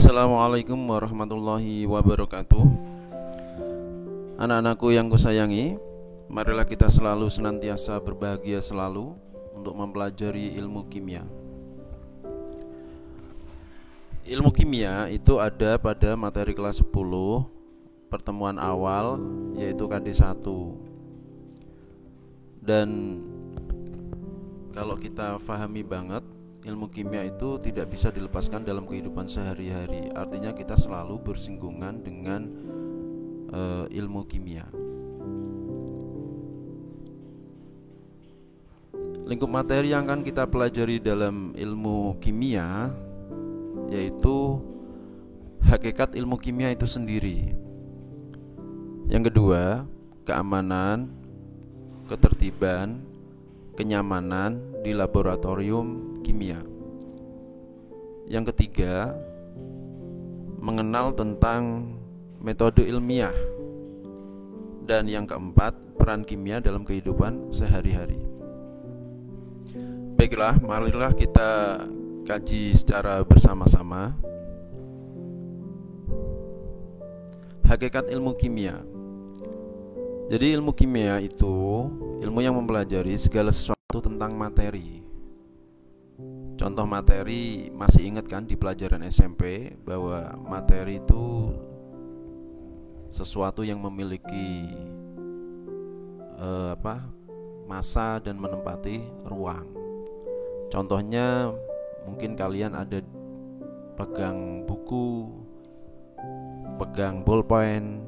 Assalamualaikum warahmatullahi wabarakatuh. Anak-anakku yang kusayangi, marilah kita selalu senantiasa berbahagia selalu untuk mempelajari ilmu kimia. Ilmu kimia itu ada pada materi kelas 10 pertemuan awal, yaitu KD1. Dan kalau kita pahami banget, ilmu kimia itu tidak bisa dilepaskan dalam kehidupan sehari-hari. Artinya kita selalu bersinggungan dengan ilmu kimia. Lingkup materi yang akan kita pelajari dalam ilmu kimia yaitu hakikat ilmu kimia itu sendiri. Yang kedua, keamanan, ketertiban, kenyamanan di laboratorium kimia. Yang ketiga, mengenal tentang metode ilmiah. Dan yang keempat, peran kimia dalam kehidupan sehari-hari. Baiklah, marilah kita kaji secara bersama-sama hakikat ilmu kimia. Jadi ilmu kimia itu ilmu yang mempelajari segala sesuatu tentang materi. Contoh materi, masih ingat kan di pelajaran SMP bahwa materi itu sesuatu yang memiliki massa dan menempati ruang. Contohnya mungkin kalian ada pegang buku, pegang bolpen,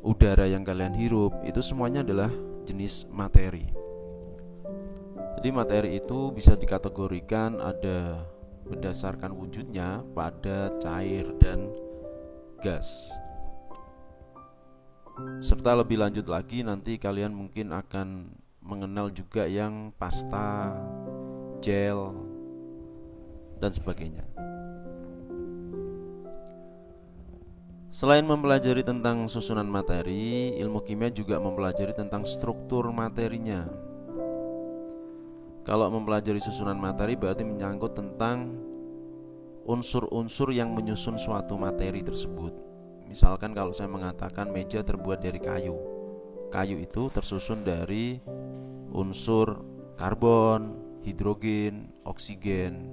udara yang kalian hirup, itu semuanya adalah jenis materi. Jadi materi itu bisa dikategorikan ada berdasarkan wujudnya pada cair dan gas. Serta lebih lanjut lagi nanti kalian mungkin akan mengenal juga yang pasta, gel, dan sebagainya. Selain mempelajari tentang susunan materi, ilmu kimia juga mempelajari tentang struktur materinya. Kalau mempelajari susunan materi berarti menyangkut tentang unsur-unsur yang menyusun suatu materi tersebut. Misalkan kalau saya mengatakan meja terbuat dari kayu. Kayu itu tersusun dari unsur karbon, hidrogen, oksigen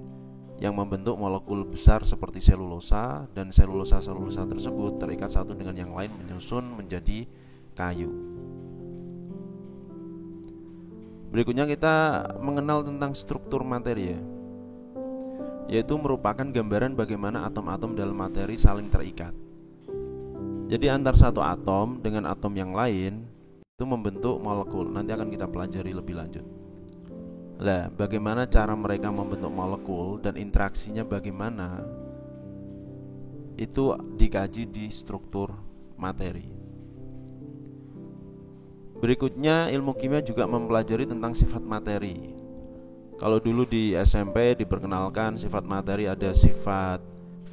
yang membentuk molekul besar seperti selulosa, dan selulosa-selulosa tersebut terikat satu dengan yang lain menyusun menjadi kayu. Berikutnya kita mengenal tentang struktur materi ya, yaitu merupakan gambaran bagaimana atom-atom dalam materi saling terikat. Jadi antar satu atom dengan atom yang lain itu membentuk molekul. Nanti akan kita pelajari lebih lanjut. Lah, bagaimana cara mereka membentuk molekul dan interaksinya bagaimana, itu dikaji di struktur materi. Berikutnya, ilmu kimia juga mempelajari tentang sifat materi. Kalau dulu di SMP diperkenalkan sifat materi ada sifat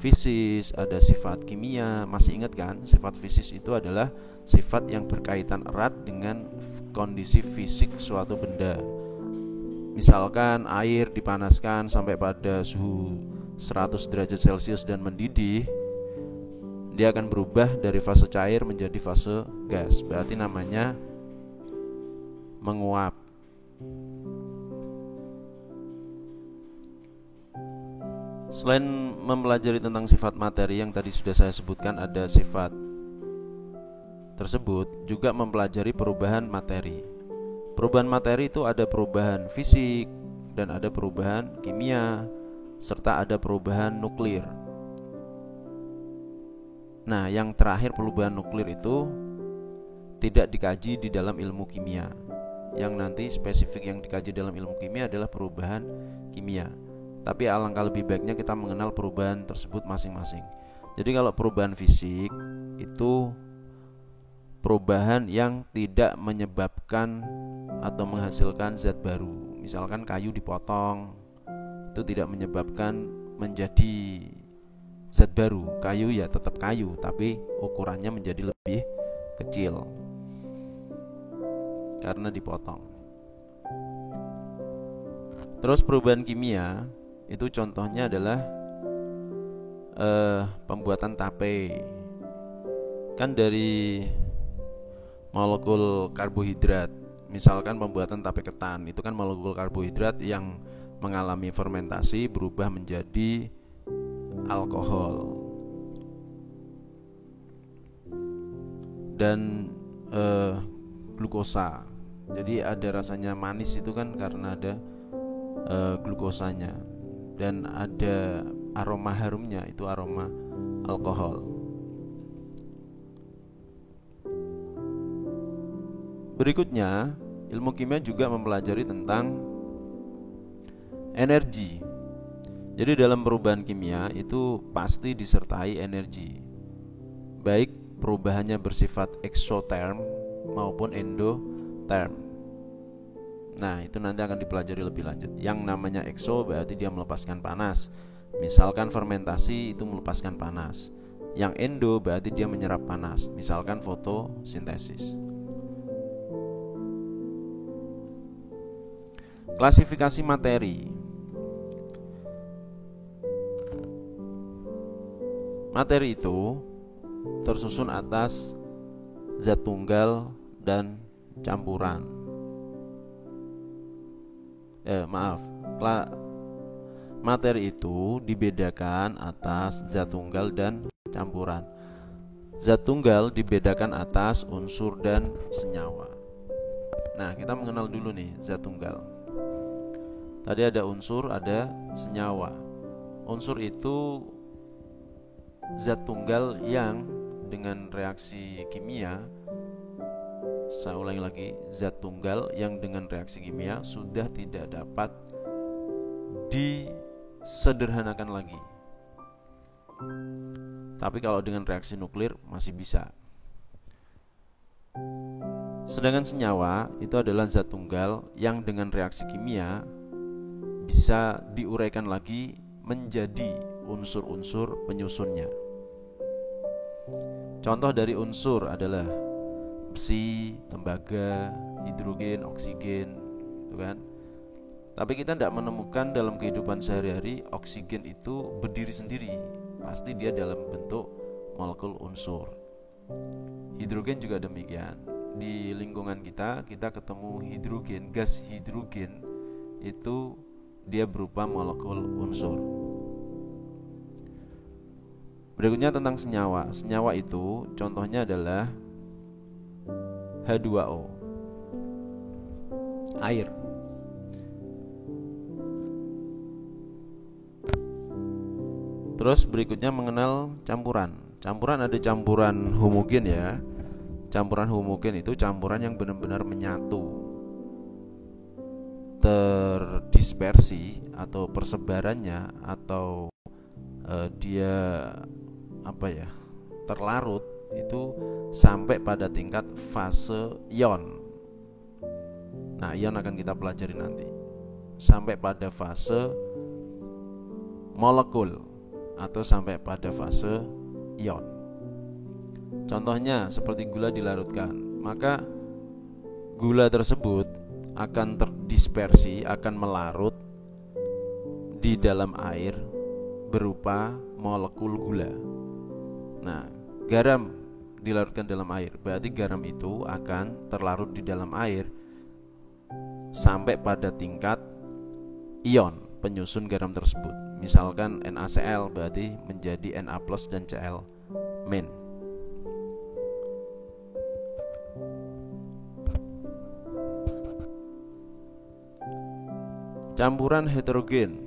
fisis, ada sifat kimia. Masih ingat kan? Sifat fisis itu adalah sifat yang berkaitan erat dengan kondisi fisik suatu benda. Misalkan air dipanaskan sampai pada suhu 100 derajat Celcius dan mendidih, dia akan berubah dari fase cair menjadi fase gas. Berarti namanya menguap. Selain mempelajari tentang sifat materi yang tadi sudah saya sebutkan, ada sifat tersebut juga mempelajari perubahan materi. Perubahan materi itu ada perubahan fisik dan ada perubahan kimia serta ada perubahan nuklir. Nah, yang terakhir perubahan nuklir itu tidak dikaji di dalam ilmu kimia. Yang nanti spesifik yang dikaji dalam ilmu kimia adalah perubahan kimia. Tapi alangkah lebih baiknya kita mengenal perubahan tersebut masing-masing. Jadi kalau perubahan fisik itu perubahan yang tidak menyebabkan atau menghasilkan zat baru. Misalkan kayu dipotong, itu tidak menyebabkan menjadi zat baru. Kayu ya tetap kayu, tapi ukurannya menjadi lebih kecil karena dipotong. Terus perubahan kimia itu contohnya adalah pembuatan tape. Kan dari molekul karbohidrat. Misalkan pembuatan tape ketan, itu kan molekul karbohidrat yang mengalami fermentasi berubah menjadi alkohol. Dan glukosa. Jadi ada rasanya manis itu kan karena ada glukosanya. Dan ada aroma harumnya, itu aroma alkohol. Berikutnya, ilmu kimia juga mempelajari tentang energi. Jadi dalam perubahan kimia itu pasti disertai energi, baik perubahannya bersifat eksoterm maupun endoterm. Nah, itu nanti akan dipelajari lebih lanjut. Yang namanya ekso berarti dia melepaskan panas. Misalkan fermentasi itu melepaskan panas. Yang endo berarti dia menyerap panas. Misalkan fotosintesis. Klasifikasi materi. Materi itu tersusun atas zat tunggal dan campuran. Materi itu dibedakan atas zat tunggal dan campuran. Zat tunggal dibedakan atas unsur dan senyawa. Nah, kita mengenal dulu nih zat tunggal. Tadi ada unsur, ada senyawa. Unsur itu zat tunggal yang dengan reaksi kimia, saya ulangi lagi, zat tunggal yang dengan reaksi kimia sudah tidak dapat disederhanakan lagi. Tapi kalau dengan reaksi nuklir masih bisa. Sedangkan senyawa itu adalah zat tunggal yang dengan reaksi kimia bisa diuraikan lagi menjadi unsur-unsur penyusunnya. Contoh dari unsur adalah besi, tembaga, hidrogen, oksigen, gitu kan. Tapi kita tidak menemukan dalam kehidupan sehari-hari oksigen itu berdiri sendiri. Pasti dia dalam bentuk molekul unsur. Hidrogen juga demikian. Di lingkungan kita ketemu hidrogen, gas hidrogen itu dia berupa molekul unsur. Berikutnya tentang senyawa. Senyawa itu contohnya adalah H2O, air. Terus berikutnya mengenal campuran. Campuran ada campuran homogen ya. Campuran homogen itu campuran yang benar-benar menyatu, terdispersi atau persebarannya atau dia terlarut itu sampai pada tingkat fase ion. Nah, ion akan kita pelajari nanti. Sampai pada fase molekul atau sampai pada fase ion. Contohnya seperti gula dilarutkan, maka gula tersebut akan terdispersi, akan melarut di dalam air berupa molekul gula. Nah, garam dilarutkan dalam air, berarti garam itu akan terlarut di dalam air sampai pada tingkat ion penyusun garam tersebut. Misalkan NaCl berarti menjadi Na+ dan Cl-. Campuran heterogen.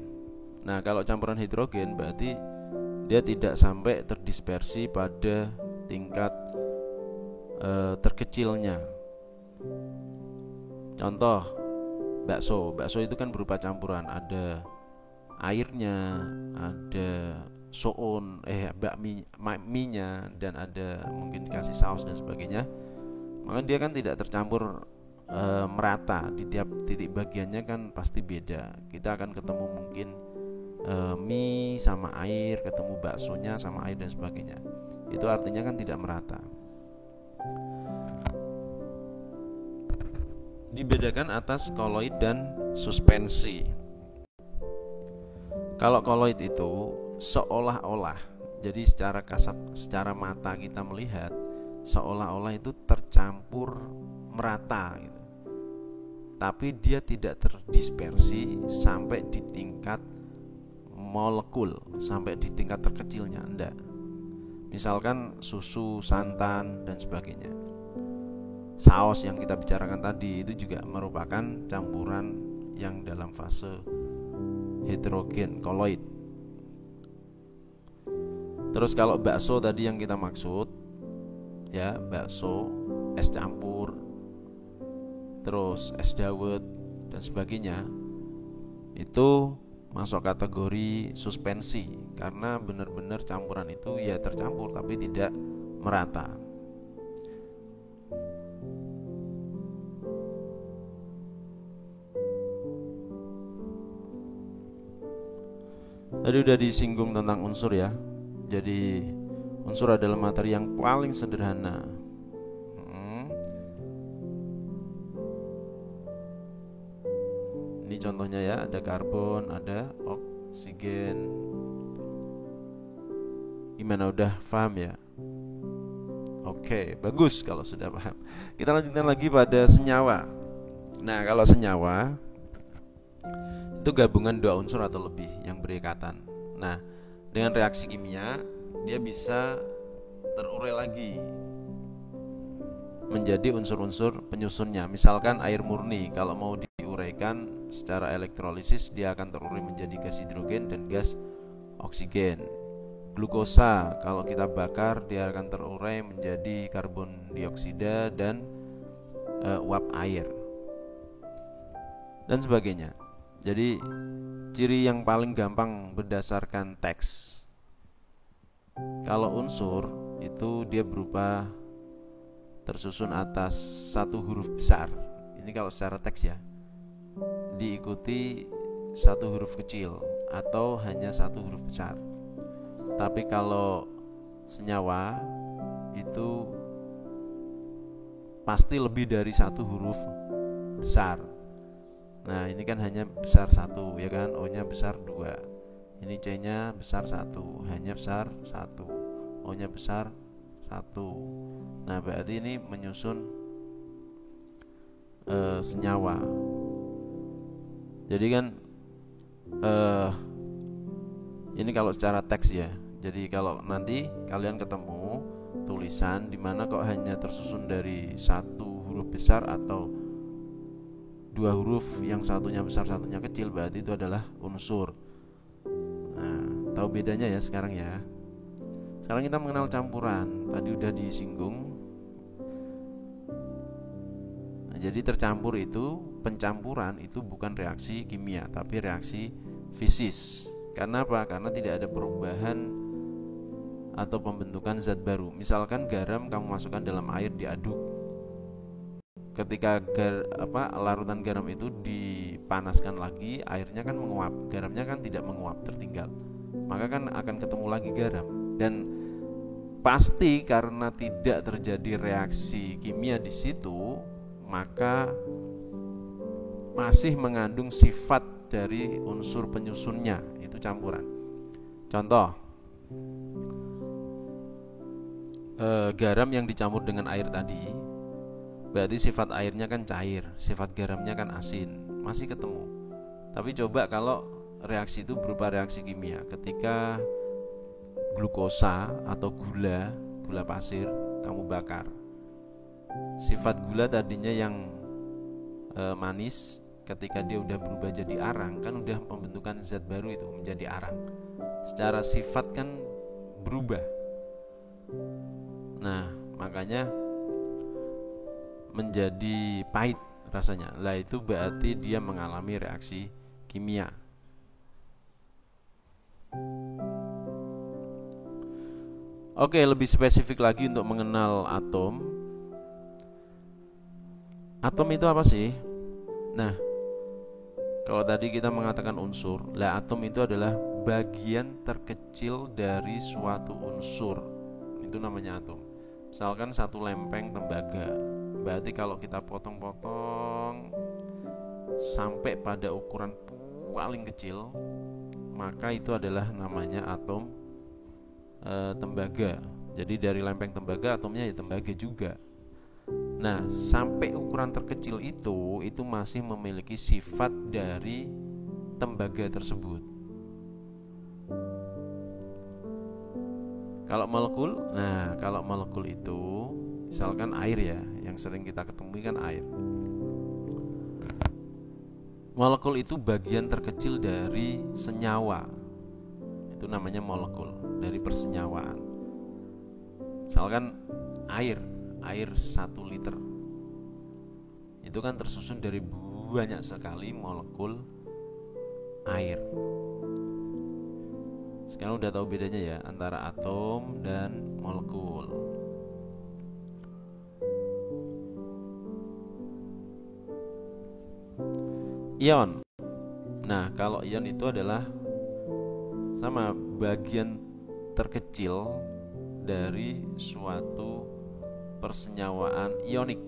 Nah, kalau campuran heterogen berarti dia tidak sampai terdispersi pada tingkat terkecilnya. Contoh bakso. Bakso itu kan berupa campuran, ada airnya, ada soun, bakminya, dan ada mungkin dikasih saus dan sebagainya. Maka dia kan tidak tercampur merata, di tiap titik bagiannya kan pasti beda. Kita akan ketemu mungkin mie sama air, ketemu baksonya sama air dan sebagainya. Itu artinya kan tidak merata. Dibedakan atas koloid dan suspensi. Kalau koloid itu seolah-olah, Jadi secara kasat, secara mata kita melihat seolah-olah itu tercampur merata gitu. Tapi dia tidak terdispersi sampai di tingkat molekul, sampai di tingkat terkecilnya, enggak. Misalkan susu, santan dan sebagainya. Saus yang kita bicarakan tadi itu juga merupakan campuran yang dalam fase heterogen, koloid. Terus kalau bakso tadi yang kita maksud, ya bakso, es campur, terus es dawet dan sebagainya, itu masuk kategori suspensi karena benar-benar campuran itu ya tercampur tapi tidak merata. Tadi udah disinggung tentang unsur ya. Jadi unsur adalah materi yang paling sederhana. Ini contohnya ya, ada karbon, ada oksigen. Gimana, udah paham ya? Oke, bagus kalau sudah paham. Kita lanjutkan lagi pada senyawa. Nah, kalau senyawa itu gabungan dua unsur atau lebih yang berikatan. Nah, dengan reaksi kimia dia bisa terurai lagi menjadi unsur-unsur penyusunnya. Misalkan air murni, kalau mau diuraikan secara elektrolisis dia akan terurai menjadi gas hidrogen dan gas oksigen. Glukosa kalau kita bakar dia akan terurai menjadi karbon dioksida dan uap air dan sebagainya. Jadi ciri yang paling gampang berdasarkan teks, kalau unsur itu dia berupa tersusun atas satu huruf besar. Ini kalau secara teks ya, diikuti satu huruf kecil atau hanya satu huruf besar. Tapi kalau senyawa itu pasti lebih dari satu huruf besar. Nah ini kan hanya besar satu ya kan, O-nya besar 2, ini C-nya besar 1, H-nya besar 1, O-nya besar 1. Nah berarti ini menyusun senyawa. Jadi kan ini kalau secara teks ya. Jadi kalau nanti kalian ketemu tulisan dimana kok hanya tersusun dari satu huruf besar atau dua huruf, yang satunya besar satunya kecil, berarti itu adalah unsur. Nah, tahu bedanya ya sekarang ya. Sekarang kita mengenal campuran. Tadi udah disinggung. Nah, jadi tercampur itu, pencampuran itu bukan reaksi kimia tapi reaksi fisis. Karena apa? Karena tidak ada perubahan atau pembentukan zat baru. Misalkan garam kamu masukkan dalam air diaduk. Ketika larutan garam itu dipanaskan lagi, airnya kan menguap, garamnya kan tidak menguap, tertinggal. Maka kan akan ketemu lagi garam. Dan pasti karena tidak terjadi reaksi kimia di situ, maka masih mengandung sifat dari unsur penyusunnya, itu campuran. Contoh, garam yang dicampur dengan air tadi, berarti sifat airnya kan cair, sifat garamnya kan asin, masih ketemu. Tapi coba kalau reaksi itu berupa reaksi kimia, ketika glukosa atau gula pasir kamu bakar, sifat gula tadinya yang manis, ketika dia udah berubah jadi arang, kan udah pembentukan zat baru itu menjadi arang. Secara sifat kan berubah. Nah makanya menjadi pahit rasanya. Lah itu berarti dia mengalami reaksi kimia. Oke, lebih spesifik lagi untuk mengenal atom. Atom itu apa sih? Nah, kalau tadi kita mengatakan unsur, lah atom itu adalah bagian terkecil dari suatu unsur. Itu namanya atom. Misalkan satu lempeng tembaga, berarti kalau kita potong-potong sampai pada ukuran paling kecil, maka itu adalah namanya atom tembaga. Jadi dari lempeng tembaga atomnya ya tembaga juga. Nah, sampai ukuran terkecil itu masih memiliki sifat dari tembaga tersebut. Kalau molekul itu misalkan air ya, yang sering kita ketemui kan air. Molekul itu bagian terkecil dari senyawa. Itu namanya molekul, dari persenyawaan. Misalkan air 1 liter. Itu kan tersusun dari banyak sekali molekul air. Sekarang udah tahu bedanya ya antara atom dan molekul. Ion. Nah, kalau ion itu adalah sama bagian terkecil dari suatu persenyawaan ionik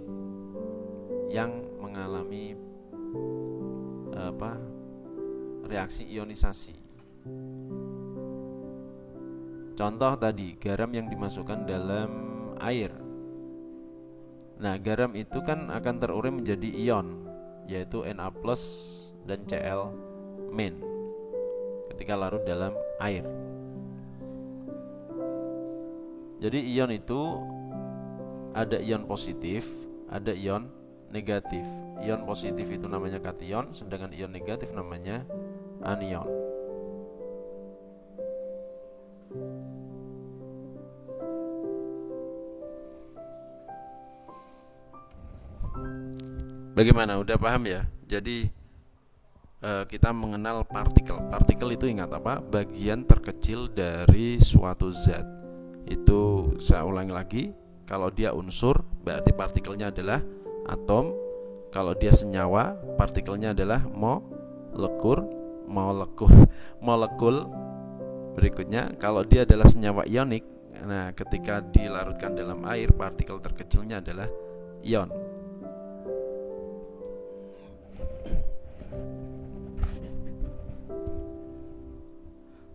yang mengalami reaksi ionisasi. Contoh tadi garam yang dimasukkan dalam air. Nah, garam itu kan akan terurai menjadi ion, yaitu Na+ dan Cl- ketika larut dalam air. Jadi ion itu ada ion positif, ada ion negatif. Ion positif itu namanya kation, sedangkan ion negatif namanya anion. Bagaimana? Udah paham ya? Jadi kita mengenal partikel. Partikel itu ingat apa? Bagian terkecil dari suatu zat. Itu saya ulangi lagi. Kalau dia unsur, berarti partikelnya adalah atom. Kalau dia senyawa, partikelnya adalah molekul. Berikutnya, kalau dia adalah senyawa ionik, nah ketika dilarutkan dalam air, partikel terkecilnya adalah ion.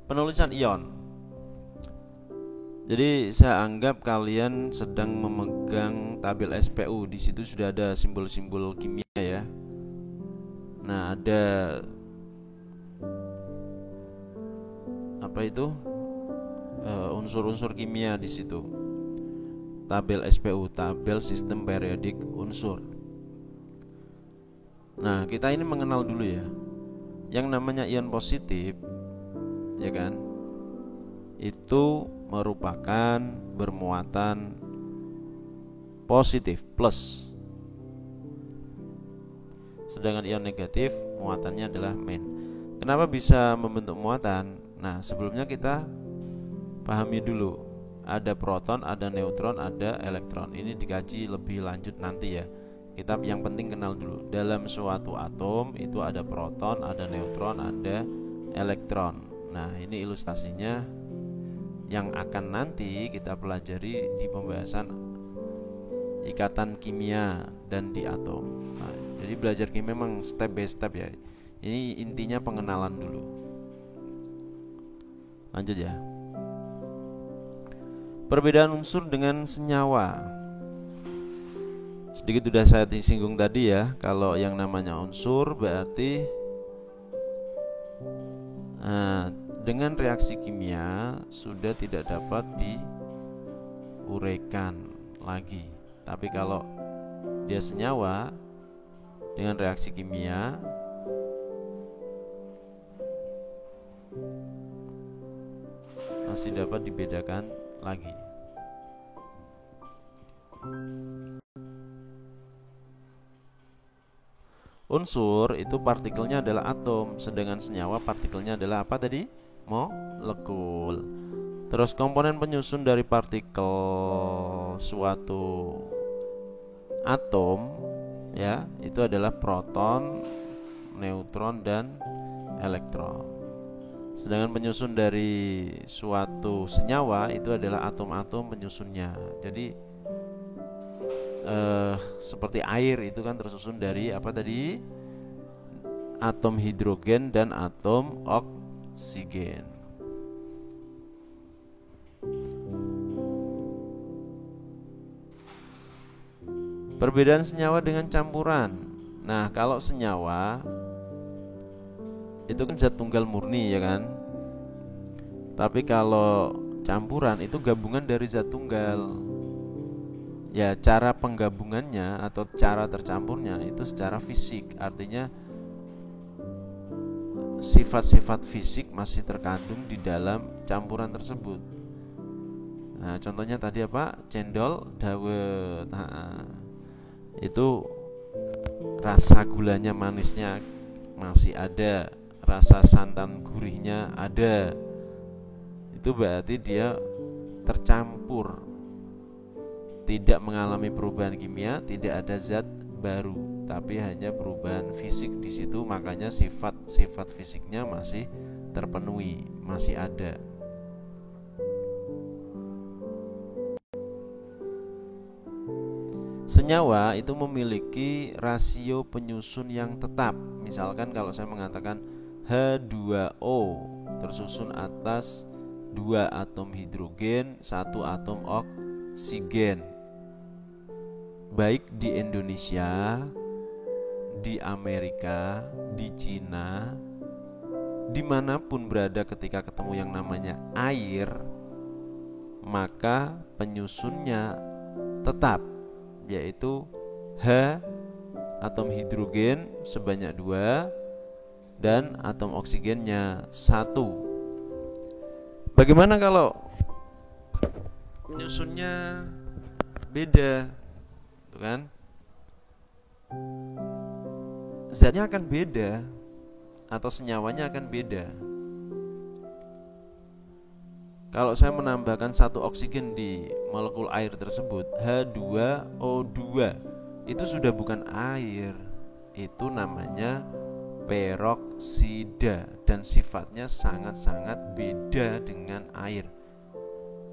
Penulisan ion. Jadi saya anggap kalian sedang memegang tabel SPU. Di situ sudah ada simbol-simbol kimia ya. Nah, ada apa itu? Unsur-unsur kimia di situ. Tabel SPU, tabel sistem periodik unsur. Nah, kita ini mengenal dulu ya. Yang namanya ion positif, ya kan? Itu merupakan bermuatan positif plus. Sedangkan ion negatif muatannya adalah min. Kenapa bisa membentuk muatan? Nah, sebelumnya kita pahami dulu. Ada proton, ada neutron, ada elektron. Ini dikaji lebih lanjut nanti ya. Kita yang penting kenal dulu. Dalam suatu atom itu ada proton, ada neutron, ada elektron. Nah, ini ilustrasinya yang akan nanti kita pelajari di pembahasan ikatan kimia dan di atom. Nah, jadi belajar kimia memang step by step ya. Ini intinya pengenalan dulu. Lanjut ya. Perbedaan unsur dengan senyawa. Sedikit sudah saya singgung tadi ya. Kalau yang namanya unsur berarti dengan reaksi kimia sudah tidak dapat diuraikan lagi. Tapi kalau dia senyawa, dengan reaksi kimia masih dapat dibedakan lagi. Unsur itu partikelnya adalah atom, sedangkan senyawa partikelnya adalah apa tadi? Molekul. Terus komponen penyusun dari partikel suatu atom ya, itu adalah proton, neutron dan elektron. Sedangkan penyusun dari suatu senyawa itu adalah atom-atom penyusunnya. Jadi seperti air itu kan tersusun dari apa tadi? Atom hidrogen dan atom oksigen. Perbedaan senyawa dengan campuran. Nah, kalau senyawa itu kan zat tunggal murni ya kan. Tapi kalau campuran itu gabungan dari zat tunggal. Ya, cara penggabungannya atau cara tercampurnya itu secara fisik. Artinya sifat-sifat fisik masih terkandung di dalam campuran tersebut. Nah, contohnya tadi apa? Cendol dawet. Itu rasa gulanya manisnya masih ada, rasa santan gurihnya ada. Itu berarti dia tercampur, tidak mengalami perubahan kimia, tidak ada zat baru, tapi hanya perubahan fisik di situ. Makanya sifat-sifat fisiknya masih terpenuhi, masih ada. Senyawa itu memiliki rasio penyusun yang tetap. Misalkan kalau saya mengatakan H2O tersusun atas 2 atom hidrogen, 1 atom oksigen. Baik di Indonesia, di Amerika, di Cina, dimanapun berada ketika ketemu yang namanya air, maka penyusunnya tetap, yaitu H atom hidrogen sebanyak 2 dan atom oksigennya 1. Bagaimana kalau penyusunnya beda? Tuh kan? Zatnya akan beda atau senyawanya akan beda. Kalau saya menambahkan 1 oksigen di molekul air tersebut, H2O2, itu sudah bukan air. Itu namanya peroksida dan sifatnya sangat-sangat beda dengan air.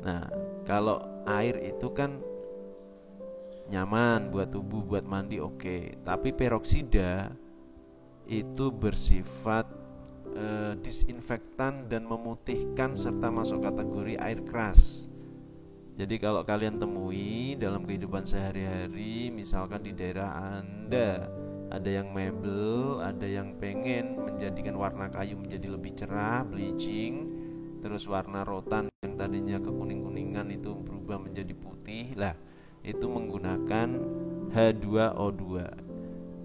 Nah, kalau air itu kan nyaman buat tubuh, buat mandi, oke. Tapi peroksida itu bersifat disinfektan dan memutihkan serta masuk kategori air keras. Jadi kalau kalian temui dalam kehidupan sehari-hari, misalkan di daerah Anda ada yang mebel, ada yang pengen menjadikan warna kayu menjadi lebih cerah, bleaching, terus warna rotan yang tadinya kekuning-kuningan itu berubah menjadi putih. Lah, itu menggunakan H2O2.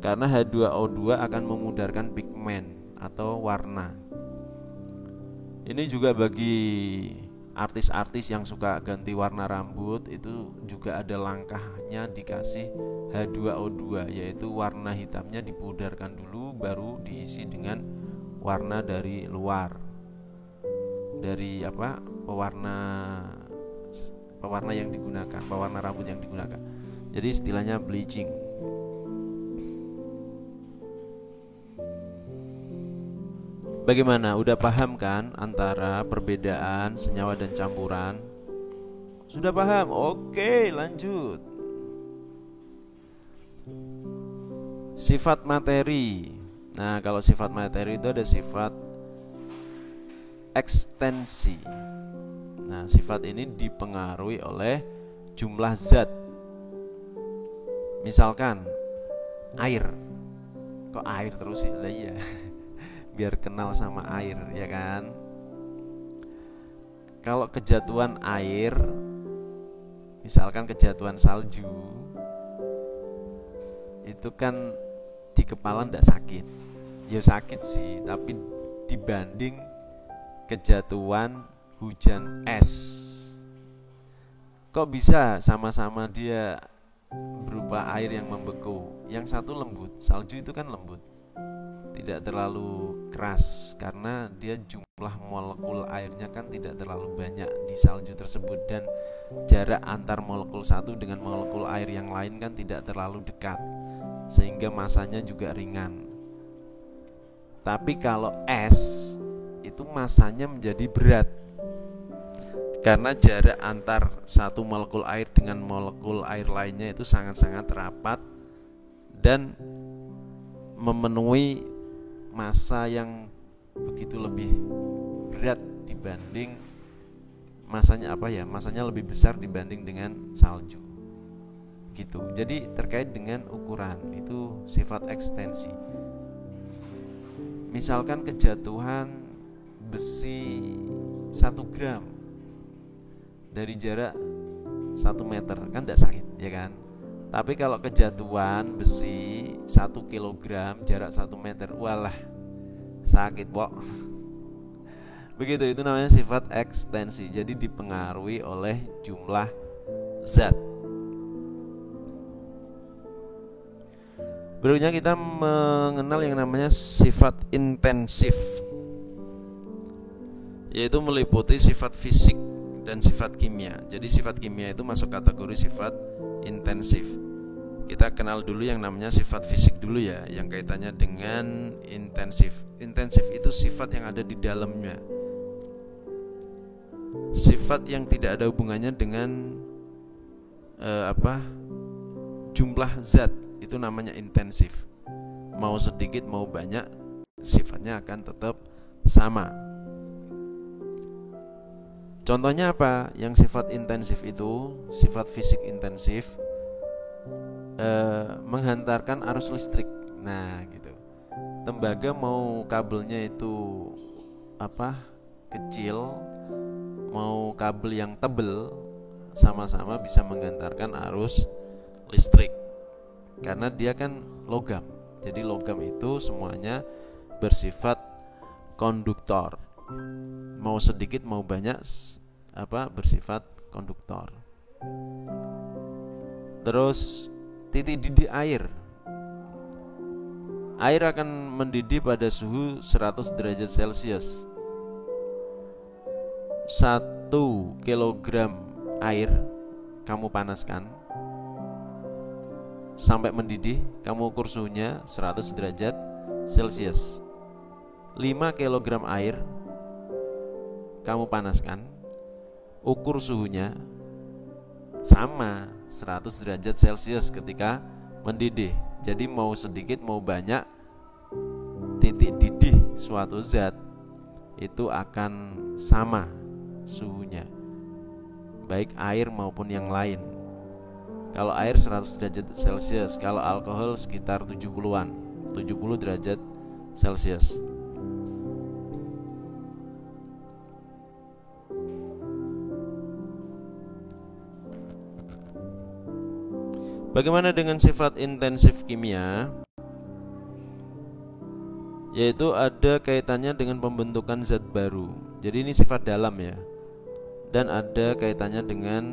Karena H2O2 akan memudarkan pigmen atau warna. Ini juga bagi artis-artis yang suka ganti warna rambut, itu juga ada langkahnya dikasih H2O2, yaitu warna hitamnya dipudarkan dulu baru diisi dengan warna dari luar. Dari pewarna yang digunakan, pewarna rambut yang digunakan. Jadi istilahnya bleaching. Bagaimana? Udah paham kan antara perbedaan senyawa dan campuran? Sudah paham? Oke, lanjut. Sifat materi. Nah, kalau sifat materi itu ada sifat ekstensi. Nah, sifat ini dipengaruhi oleh jumlah zat. Misalkan air. Kok air terus sih? Lah iya. Biar kenal sama air, ya kan? Kalau kejatuhan air, misalkan kejatuhan salju, itu kan di kepala ndak sakit. Ya sakit sih, tapi dibanding kejatuhan hujan es, kok bisa sama-sama dia berupa air yang membeku. Yang satu lembut, salju itu kan lembut, tidak terlalu keras karena dia jumlah molekul airnya kan tidak terlalu banyak di salju tersebut, dan jarak antar molekul satu dengan molekul air yang lain kan tidak terlalu dekat, sehingga masanya juga ringan. Tapi kalau es itu masanya menjadi berat karena jarak antar satu molekul air dengan molekul air lainnya itu sangat-sangat rapat dan memenuhi massa yang begitu lebih berat dibanding masanya lebih besar dibanding dengan salju. gitu. Jadi terkait dengan ukuran, itu sifat ekstensi. Misalkan kejatuhan besi 1 gram dari jarak 1 meter, kan tidak sakit, ya kan? Tapi kalau kejatuhan besi 1 kilogram jarak 1 meter, walah, sakit, Pok. Begitu, itu namanya sifat ekstensi. Jadi dipengaruhi oleh jumlah zat. Berikutnya kita mengenal yang namanya sifat intensif, yaitu meliputi sifat fisik dan sifat kimia. Jadi sifat kimia itu masuk kategori sifat intensif. Kita kenal dulu yang namanya sifat fisik dulu ya, yang kaitannya dengan intensif. Intensif itu sifat yang ada di dalamnya, sifat yang tidak ada hubungannya dengan jumlah zat, itu namanya intensif. Mau sedikit mau banyak, sifatnya akan tetap sama. Contohnya apa? Yang sifat intensif itu, sifat fisik intensif, menghantarkan arus listrik. Nah, gitu. Tembaga mau kabelnya itu kecil, mau kabel yang tebal, sama-sama bisa menghantarkan arus listrik. Karena dia kan logam. Jadi logam itu semuanya bersifat konduktor. Mau sedikit mau banyak bersifat konduktor. Terus titik didih air. Air akan mendidih pada suhu 100 derajat Celcius. 1 kilogram air kamu panaskan sampai mendidih, kamu ukur suhunya 100 derajat Celcius. 5 kilogram air kamu panaskan, ukur suhunya sama 100 derajat Celcius ketika mendidih. Jadi mau sedikit mau banyak, titik didih suatu zat itu akan sama suhunya, baik air maupun yang lain. Kalau air 100 derajat Celcius, kalau alkohol sekitar 70-an, 70 derajat Celcius. Bagaimana dengan sifat intensif kimia? Yaitu ada kaitannya dengan pembentukan zat baru. Jadi ini sifat dalam ya. Dan ada kaitannya dengan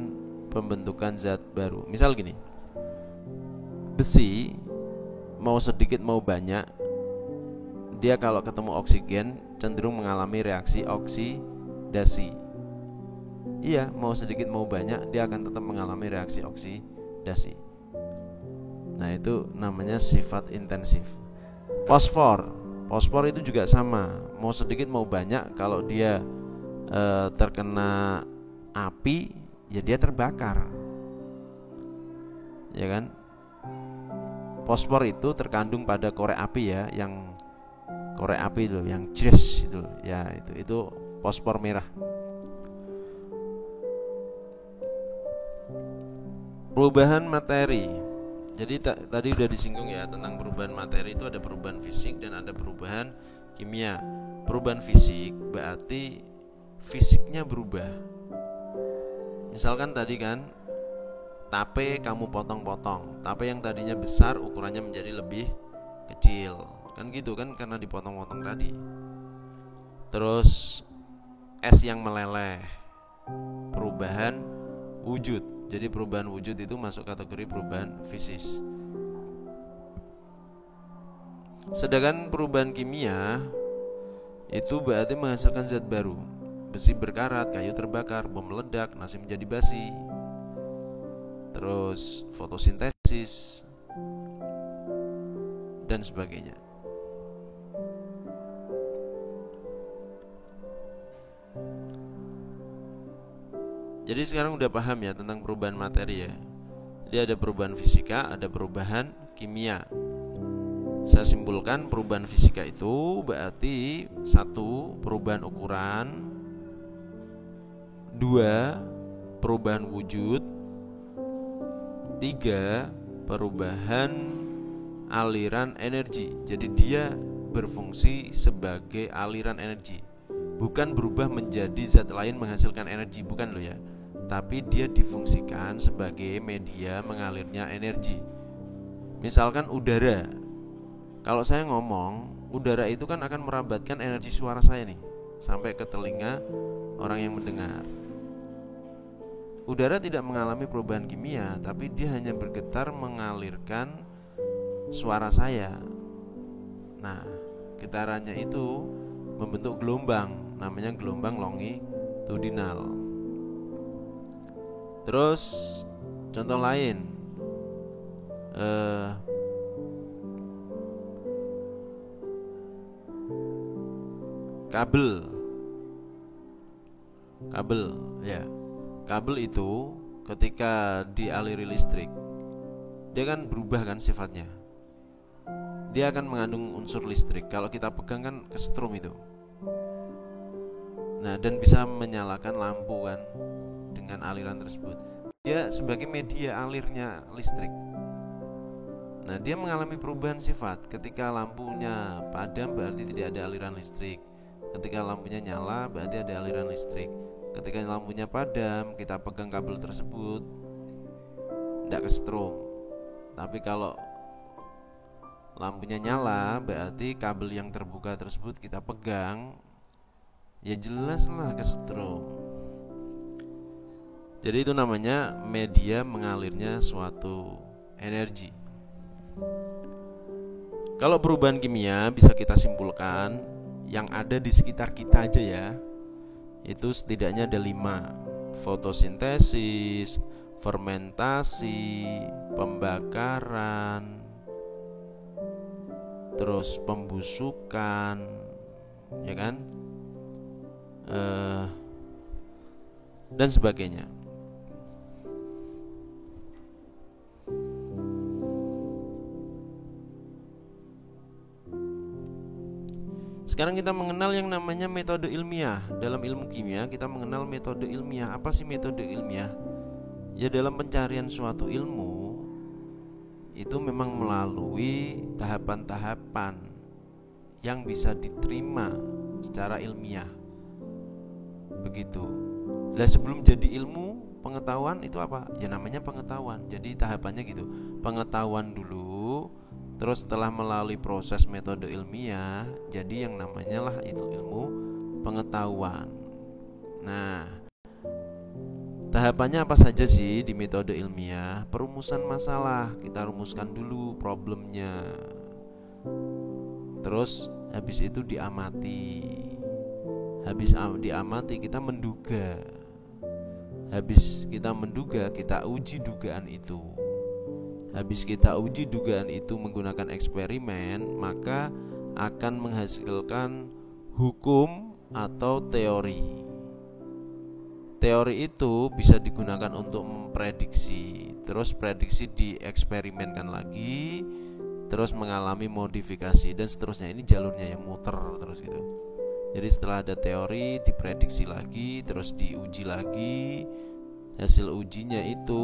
pembentukan zat baru. Misal gini, besi mau sedikit mau banyak, dia kalau ketemu oksigen cenderung mengalami reaksi oksidasi. Iya, mau sedikit mau banyak, dia akan tetap mengalami reaksi oksidasi. Nah, itu namanya sifat intensif. Fosfor itu juga sama, mau sedikit mau banyak, kalau dia terkena api, ya dia terbakar, ya kan? Fosfor itu terkandung pada korek api ya, yang korek api loh, yang cis itu, ya itu fosfor merah. Perubahan materi. Jadi tadi udah disinggung ya tentang perubahan materi, itu ada perubahan fisik dan ada perubahan kimia. Perubahan fisik berarti fisiknya berubah. Misalkan tadi kan tape kamu potong-potong, tape yang tadinya besar ukurannya menjadi lebih kecil, kan gitu kan, karena dipotong-potong tadi. Terus es yang meleleh, perubahan wujud. Jadi perubahan wujud itu masuk kategori perubahan fisis. Sedangkan perubahan kimia itu berarti menghasilkan zat baru. Besi berkarat, kayu terbakar, bom meledak, nasi menjadi basi. Terus fotosintesis dan sebagainya. Jadi sekarang udah paham ya tentang perubahan materi ya. Jadi ada perubahan fisika, ada perubahan kimia. Saya simpulkan perubahan fisika itu berarti 1. Perubahan ukuran, 2. Perubahan wujud, Tiga, perubahan aliran energi. Jadi dia berfungsi sebagai aliran energi, bukan berubah menjadi zat lain menghasilkan energi, bukan loh ya. Tapi dia difungsikan sebagai media mengalirnya energi. Misalkan udara. Kalau saya ngomong, udara itu kan akan merambatkan energi suara saya nih sampai ke telinga orang yang mendengar. Udara tidak mengalami perubahan kimia, tapi dia hanya bergetar mengalirkan suara saya. Nah, getarannya itu membentuk gelombang, namanya gelombang longitudinal. Terus contoh lain, kabel ya. Kabel itu ketika dialiri listrik, dia kan berubah kan sifatnya. Dia akan mengandung unsur listrik. Kalau kita pegang kan kesetrum itu. Nah, dan bisa menyalakan lampu kan dengan aliran tersebut. Dia sebagai media alirnya listrik. Nah, dia mengalami perubahan sifat. Ketika lampunya padam berarti tidak ada aliran listrik. Ketika lampunya nyala berarti ada aliran listrik. Ketika lampunya padam, kita pegang kabel tersebut, tidak kesetrum. Tapi kalau lampunya nyala, berarti kabel yang terbuka tersebut kita pegang, ya jelaslah kesetrum. Jadi itu namanya media mengalirnya suatu energi. Kalau perubahan kimia bisa kita simpulkan yang ada di sekitar kita aja ya, itu setidaknya ada 5. Fotosintesis, fermentasi, pembakaran, terus pembusukan, ya kan, dan sebagainya. Sekarang kita mengenal yang namanya metode ilmiah. Dalam ilmu kimia kita mengenal metode ilmiah. Apa sih metode ilmiah? Ya, dalam pencarian suatu ilmu itu memang melalui tahapan-tahapan yang bisa diterima secara ilmiah. Begitu. Lah, sebelum jadi ilmu, pengetahuan itu apa? Ya namanya pengetahuan. Jadi tahapannya gitu. Pengetahuan dulu, terus setelah melalui proses metode ilmiah, jadi yang namanya lah itu ilmu pengetahuan. Nah, tahapannya apa saja sih di metode ilmiah? Perumusan masalah, kita rumuskan dulu problemnya. Terus habis itu diamati. Habis diamati kita menduga. Habis kita menduga, kita uji dugaan itu. Habis kita uji dugaan itu menggunakan eksperimen, maka akan menghasilkan hukum atau teori. Teori itu bisa digunakan untuk memprediksi. Terus prediksi dieksperimenkan lagi, terus mengalami modifikasi dan seterusnya. Ini jalurnya yang muter terus gitu. Jadi setelah ada teori, diprediksi lagi, terus diuji lagi. Hasil ujinya itu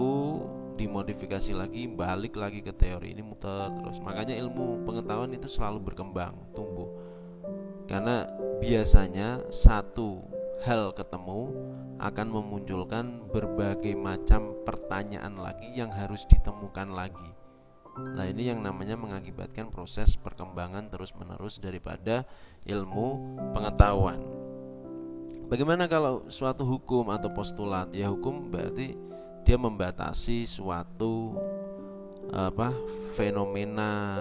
dimodifikasi lagi, balik lagi ke teori. Ini muter terus. Makanya ilmu pengetahuan itu selalu berkembang, tumbuh. Karena biasanya satu hal ketemu akan memunculkan berbagai macam pertanyaan lagi yang harus ditemukan lagi. Nah, ini yang namanya mengakibatkan proses perkembangan terus-menerus daripada ilmu pengetahuan. Bagaimana kalau suatu hukum atau postulat? Ya, hukum berarti dia membatasi suatu fenomena,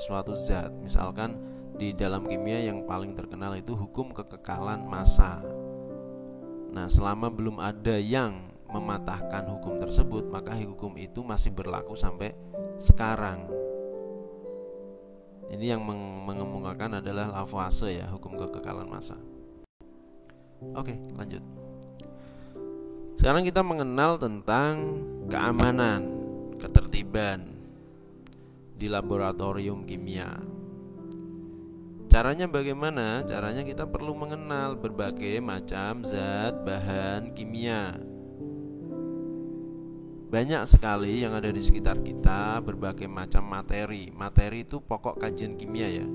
suatu zat. Misalkan di dalam kimia yang paling terkenal itu hukum kekekalan massa. Nah, selama belum ada yang mematahkan hukum tersebut, maka hukum itu masih berlaku sampai sekarang. Ini yang mengemukakan adalah Lavoisier ya, hukum kekekalan massa. Oke, lanjut. Sekarang kita mengenal tentang keamanan, ketertiban di laboratorium kimia. Caranya bagaimana? Caranya kita perlu mengenal berbagai macam zat bahan kimia. banyak sekali yang ada di sekitar kita, berbagai macam materi. Materi itu pokok kajian kimia ya.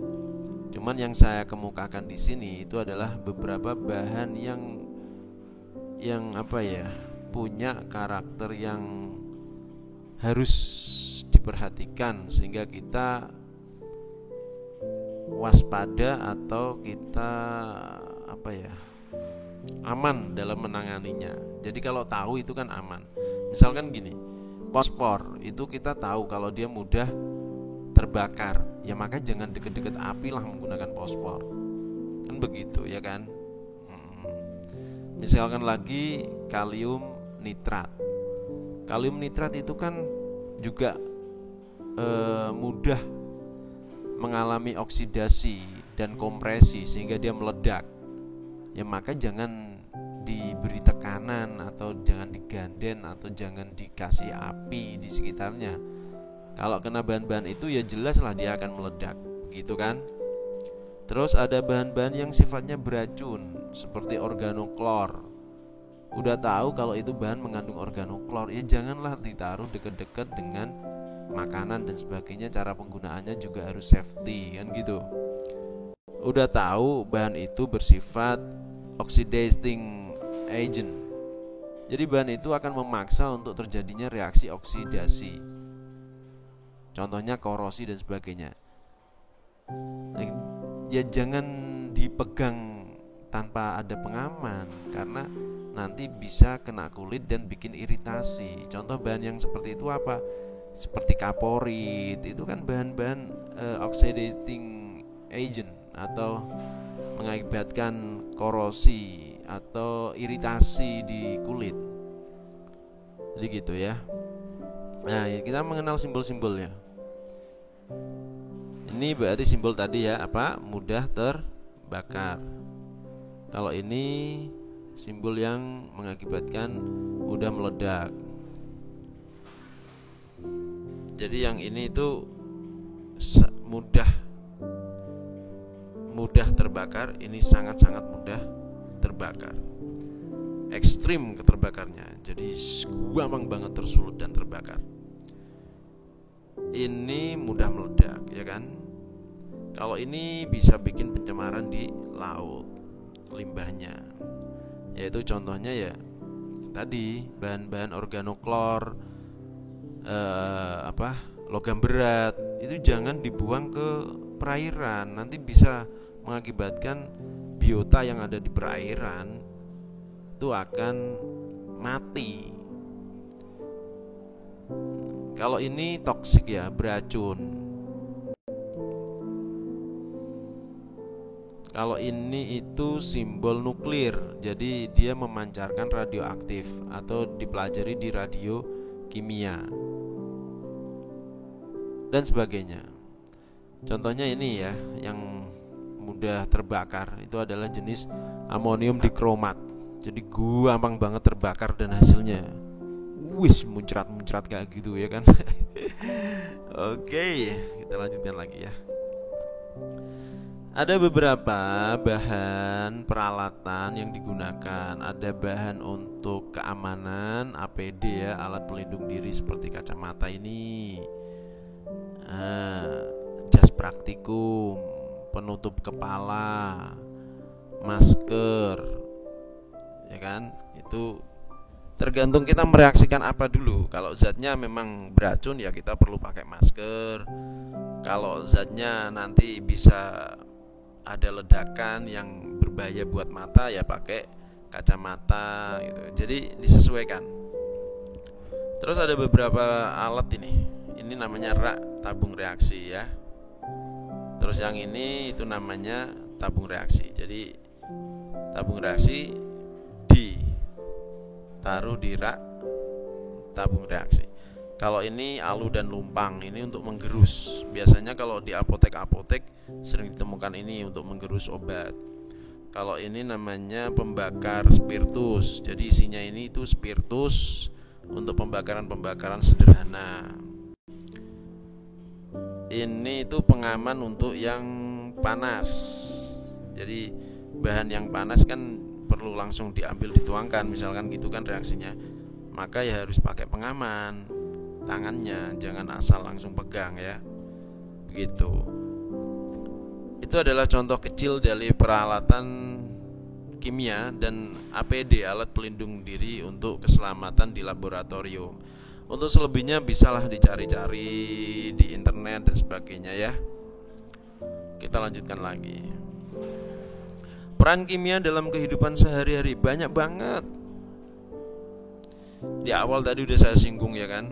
Cuman yang saya kemukakan di sini itu adalah beberapa bahan yang apa ya, punya karakter yang harus diperhatikan sehingga kita waspada atau kita apa ya, aman dalam menanganinya. Jadi kalau tahu itu kan aman. Misalkan gini, fosfor itu kita tahu kalau dia mudah terbakar, ya maka jangan deket-deket api lah menggunakan fosfor. Kan begitu ya kan. Misalkan lagi kalium nitrat. Kalium nitrat itu kan juga mudah mengalami oksidasi dan kompresi sehingga dia meledak. Ya maka jangan diberi tekanan atau jangan diganden atau jangan dikasih api di sekitarnya. Kalau kena bahan-bahan itu ya jelaslah dia akan meledak, gitu kan? Terus ada bahan-bahan yang sifatnya beracun seperti organoklor. Udah tahu kalau itu bahan mengandung organoklor, ya janganlah ditaruh dekat-dekat dengan makanan dan sebagainya. Cara penggunaannya juga harus safety kan gitu. Udah tahu bahan itu bersifat oxidizing agent. Jadi bahan itu akan memaksa untuk terjadinya reaksi oksidasi. Contohnya korosi dan sebagainya. Ya jangan dipegang tanpa ada pengaman karena nanti bisa kena kulit dan bikin iritasi. Contoh bahan yang seperti itu apa? Seperti kaporit, itu kan bahan-bahan oxidating agent atau mengakibatkan korosi atau iritasi di kulit. Jadi gitu ya. Nah, kita mengenal simbol-simbolnya. Ini berarti simbol tadi ya, apa? Mudah terbakar. Kalau ini simbol yang mengakibatkan mudah meledak. Jadi yang ini itu mudah terbakar, ini sangat-sangat mudah terbakar. Ekstrim keterbakarnya. Jadi gampang banget tersulut dan terbakar. Ini mudah meledak, ya kan? Kalau ini bisa bikin pencemaran di laut, limbahnya. Yaitu contohnya ya tadi bahan-bahan organoklor, logam berat itu jangan dibuang ke perairan, nanti bisa mengakibatkan biota yang ada di perairan itu akan mati. Kalau ini toksik ya, beracun. Kalau ini itu simbol nuklir, jadi dia memancarkan radioaktif atau dipelajari di radiokimia dan sebagainya. Contohnya ini ya, yang mudah terbakar itu adalah jenis amonium dikromat. Jadi gampang banget terbakar dan hasilnya muncrat-muncrat kayak gitu ya kan. Oke, kita lanjutkan lagi ya. Ada beberapa bahan peralatan yang digunakan. Ada bahan untuk keamanan, APD ya, alat pelindung diri seperti kacamata ini, jas praktikum, penutup kepala, masker, ya kan? Itu tergantung kita mereaksikan apa dulu. Kalau zatnya memang beracun ya kita perlu pakai masker. Kalau zatnya nanti bisa ada ledakan yang berbahaya buat mata ya pakai kacamata gitu. Jadi disesuaikan. Terus ada beberapa alat ini. Ini namanya rak tabung reaksi ya. Terus yang ini itu namanya tabung reaksi. Jadi tabung reaksi ditaruh di rak tabung reaksi. Kalau ini alu dan lumpang, ini untuk menggerus. Biasanya kalau di apotek-apotek sering ditemukan ini untuk menggerus obat. Kalau ini namanya pembakar spiritus. Jadi isinya ini itu spiritus untuk pembakaran-pembakaran sederhana. Ini itu pengaman untuk yang panas. Jadi bahan yang panas kan perlu langsung diambil dituangkan, misalkan gitu kan reaksinya. maka ya harus pakai pengaman tangannya, jangan asal langsung pegang ya. Begitu. Itu adalah contoh kecil dari peralatan kimia dan APD, alat pelindung diri untuk keselamatan di laboratorium. Untuk selebihnya bisalah dicari-cari di internet dan sebagainya ya. Kita lanjutkan lagi. Peran kimia dalam kehidupan sehari-hari banyak banget. Di awal tadi udah saya singgung ya kan,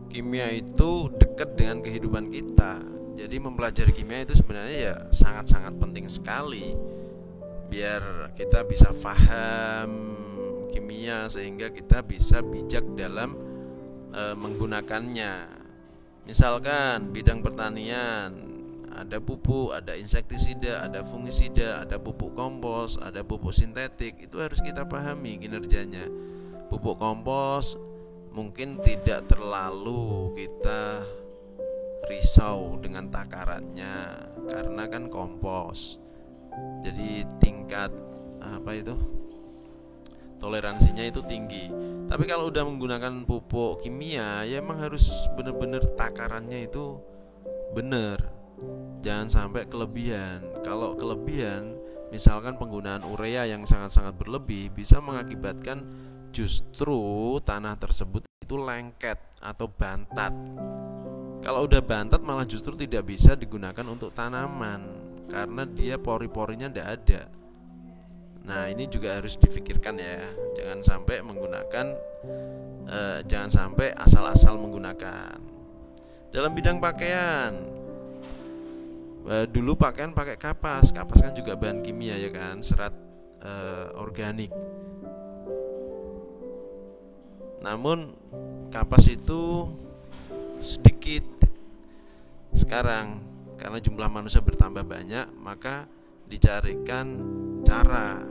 kimia itu dekat dengan kehidupan kita. Jadi mempelajari kimia itu sebenarnya ya sangat-sangat penting sekali, biar kita bisa paham kimia sehingga kita bisa bijak dalam menggunakannya. Misalkan bidang pertanian, ada pupuk, ada insektisida, ada fungisida, ada pupuk kompos, ada pupuk sintetik. Itu harus kita pahami kinerjanya. Pupuk kompos mungkin tidak terlalu kita risau dengan takarannya karena kan kompos. Jadi tingkat toleransinya itu tinggi. Tapi kalau udah menggunakan pupuk kimia ya emang harus benar-benar takarannya itu benar. Jangan sampai kelebihan. Kalau kelebihan, misalkan penggunaan urea yang sangat-sangat berlebih, bisa mengakibatkan justru tanah tersebut itu lengket atau bantat. Kalau udah bantat malah justru tidak bisa digunakan untuk tanaman karena dia pori-porinya tidak ada. Nah ini juga harus difikirkan ya. Jangan sampai jangan sampai asal-asal menggunakan. Dalam bidang pakaian, dulu pakaian pakai kapas. Kapas kan juga bahan kimia ya kan, serat organik. Namun kapas itu sedikit sekarang karena jumlah manusia bertambah banyak, maka dicarikan cara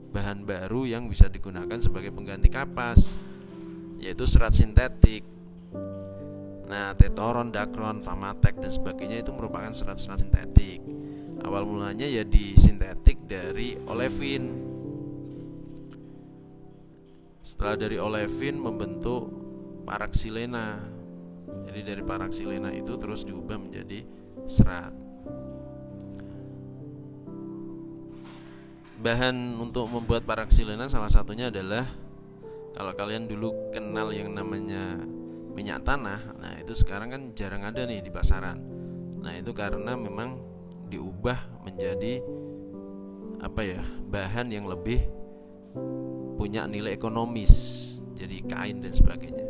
bahan baru yang bisa digunakan sebagai pengganti kapas, yaitu serat sintetik. Nah, Tetoron, Dacron, Famatek dan sebagainya itu merupakan serat-serat sintetik. Awal mulanya ya disintetik dari olefin. Setelah dari olefin membentuk paraksilena. Jadi dari paraksilena itu terus diubah menjadi serat. Bahan untuk membuat paraksilena salah satunya adalah, kalau kalian dulu kenal yang namanya minyak tanah, nah itu sekarang kan jarang ada nih di pasaran. Nah itu karena memang diubah menjadi bahan yang lebih punya nilai ekonomis, jadi kain dan sebagainya.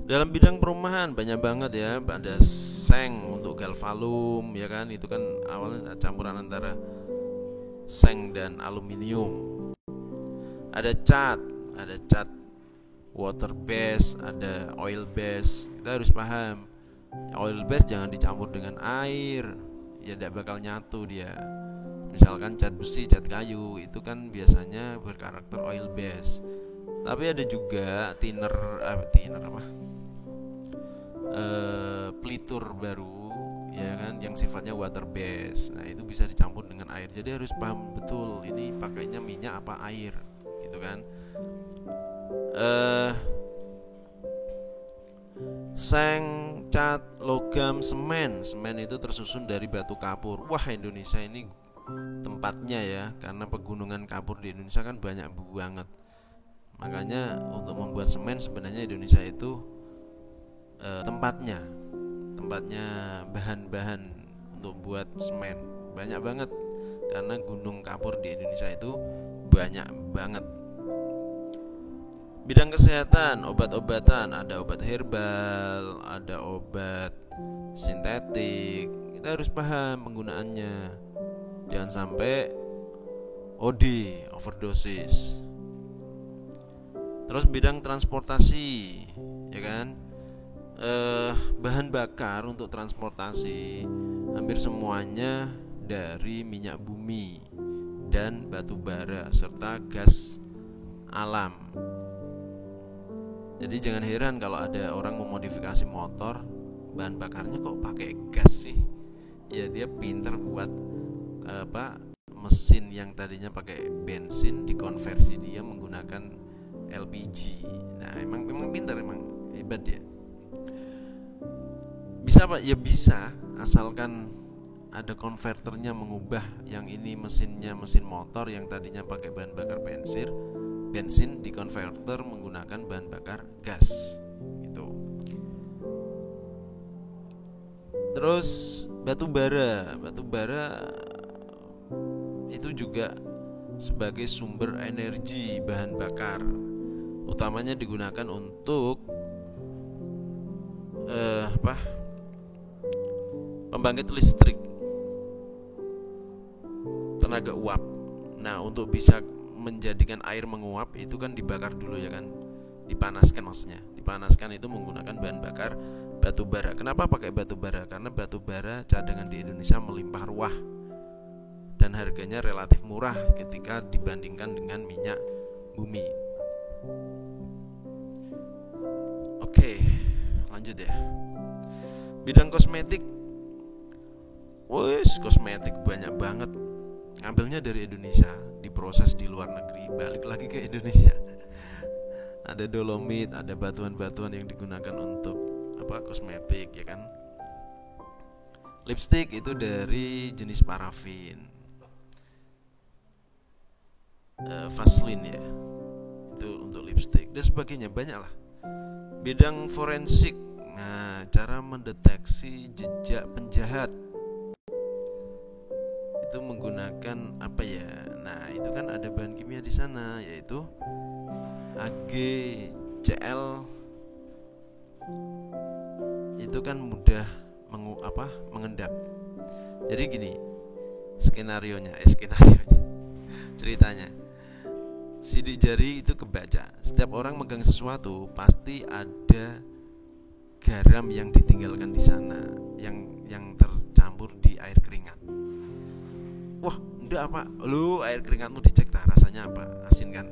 Dalam bidang perumahan banyak banget ya, ada seng untuk galvalum ya kan, itu kan awalnya campuran antara seng dan aluminium. Ada cat water base, ada oil base. Kita harus paham, oil base jangan dicampur dengan air, ya tidak bakal nyatu dia. Misalkan cat besi, cat kayu, itu kan biasanya berkarakter oil base. Tapi ada juga pelitur baru ya kan, yang sifatnya water base. Nah itu bisa dicampur dengan air. Jadi harus paham betul ini pakainya minyak apa air gitu kan. Seng, cat, logam, semen itu tersusun dari batu kapur. Wah Indonesia ini tempatnya ya, karena pegunungan kapur di Indonesia kan banyak banget. Makanya untuk membuat semen sebenarnya Indonesia itu tempatnya bahan-bahan untuk buat semen banyak banget, karena gunung kapur di Indonesia itu banyak banget. Bidang kesehatan, obat-obatan, ada obat herbal, ada obat sintetik. Kita harus paham penggunaannya. Jangan sampai OD, overdosis. Terus bidang transportasi, ya kan? Bahan bakar untuk transportasi hampir semuanya dari minyak bumi dan batu bara serta gas alam. Jadi jangan heran kalau ada orang memodifikasi motor, bahan bakarnya kok pakai gas sih. Ya dia pinter buat mesin yang tadinya pakai bensin dikonversi dia menggunakan LPG. Nah, memang pintar, emang hebat dia. Bisa Pak? Ya bisa, asalkan ada konverternya mengubah yang ini mesinnya mesin motor yang tadinya pakai bahan bakar bensin dikonverter menggunakan bahan bakar gas gitu. Terus batu bara itu juga sebagai sumber energi bahan bakar, utamanya digunakan untuk pembangkit listrik tenaga uap. Nah, untuk bisa menjadikan air menguap itu kan dibakar dulu ya kan, dipanaskan maksudnya. Dipanaskan itu menggunakan bahan bakar batu bara. Kenapa pakai batu bara? Karena batu bara cadangan di Indonesia melimpah ruah dan harganya relatif murah ketika dibandingkan dengan minyak bumi. Oke, lanjut ya. Bidang kosmetik, kosmetik banyak banget. Ngambilnya dari Indonesia, diproses di luar negeri, balik lagi ke Indonesia. Ada dolomit, ada batuan-batuan yang digunakan untuk kosmetik ya kan. Lipstick itu dari jenis parafin. Vaseline ya, itu untuk lipstick dan sebagainya, banyak lah. Bidang forensik, nah cara mendeteksi jejak penjahat itu menggunakan apa ya? Nah itu kan ada bahan kimia di sana, yaitu AgCl. Itu kan mudah mengendap. Jadi gini ceritanya, sidik jari itu kebaca. Setiap orang megang sesuatu pasti ada garam yang ditinggalkan di sana, yang tercampur di air keringat. Wah, enggak apa, lu air keringatmu dicek rasanya apa? Asin kan?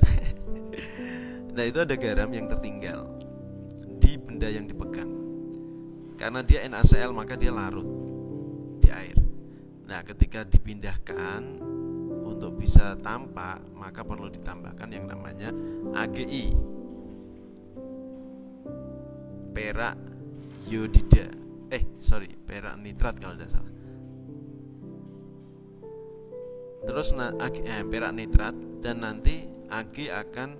Nah, itu ada garam yang tertinggal di benda yang dipegang. Karena dia NaCl, maka dia larut di air. Nah, ketika dipindahkan untuk bisa tampak, maka perlu ditambahkan yang namanya AgI, perak iodida. Perak nitrat kalau tidak salah. Terus perak nitrat, dan nanti Ag akan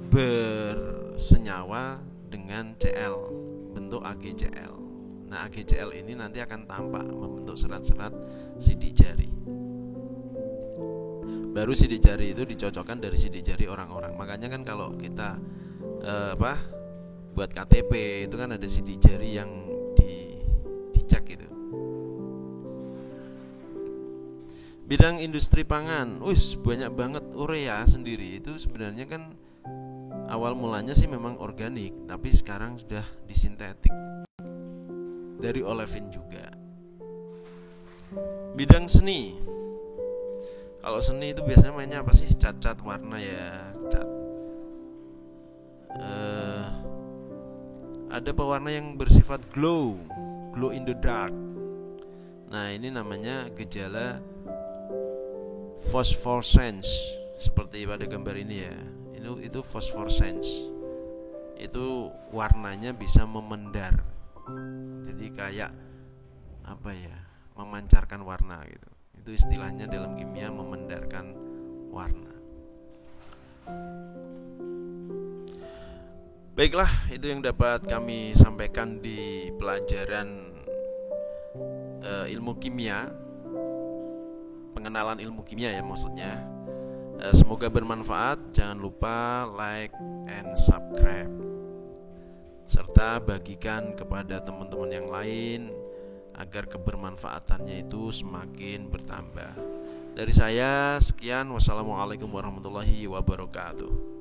bersenyawa dengan Cl, bentuk AgCl. Nah, AgCl ini nanti akan tampak membentuk serat-serat sidik jari. Baru sidik jari itu dicocokkan dari sidik jari orang-orang. Makanya kan kalau kita buat KTP itu kan ada sidik jari yang dicek gitu. Bidang industri pangan, banyak banget. Urea sendiri itu sebenarnya kan awal mulanya sih memang organik, tapi sekarang sudah disintetik dari olefin juga. Bidang seni, kalau seni itu biasanya mainnya apa sih? Cat-cat warna ya, cat. Ada pewarna yang bersifat glow in the dark. Nah, ini namanya gejala phosphorescence, seperti pada gambar ini ya. Itu phosphorescence. Itu warnanya bisa memendar. Jadi kayak memancarkan warna gitu. Itu istilahnya dalam kimia, memendarkan warna. Baiklah, itu yang dapat kami sampaikan di pelajaran ilmu kimia, pengenalan ilmu kimia ya maksudnya. Semoga bermanfaat. Jangan lupa like and subscribe, serta bagikan kepada teman-teman yang lain agar kebermanfaatannya itu semakin bertambah. Dari saya sekian, wassalamualaikum warahmatullahi wabarakatuh.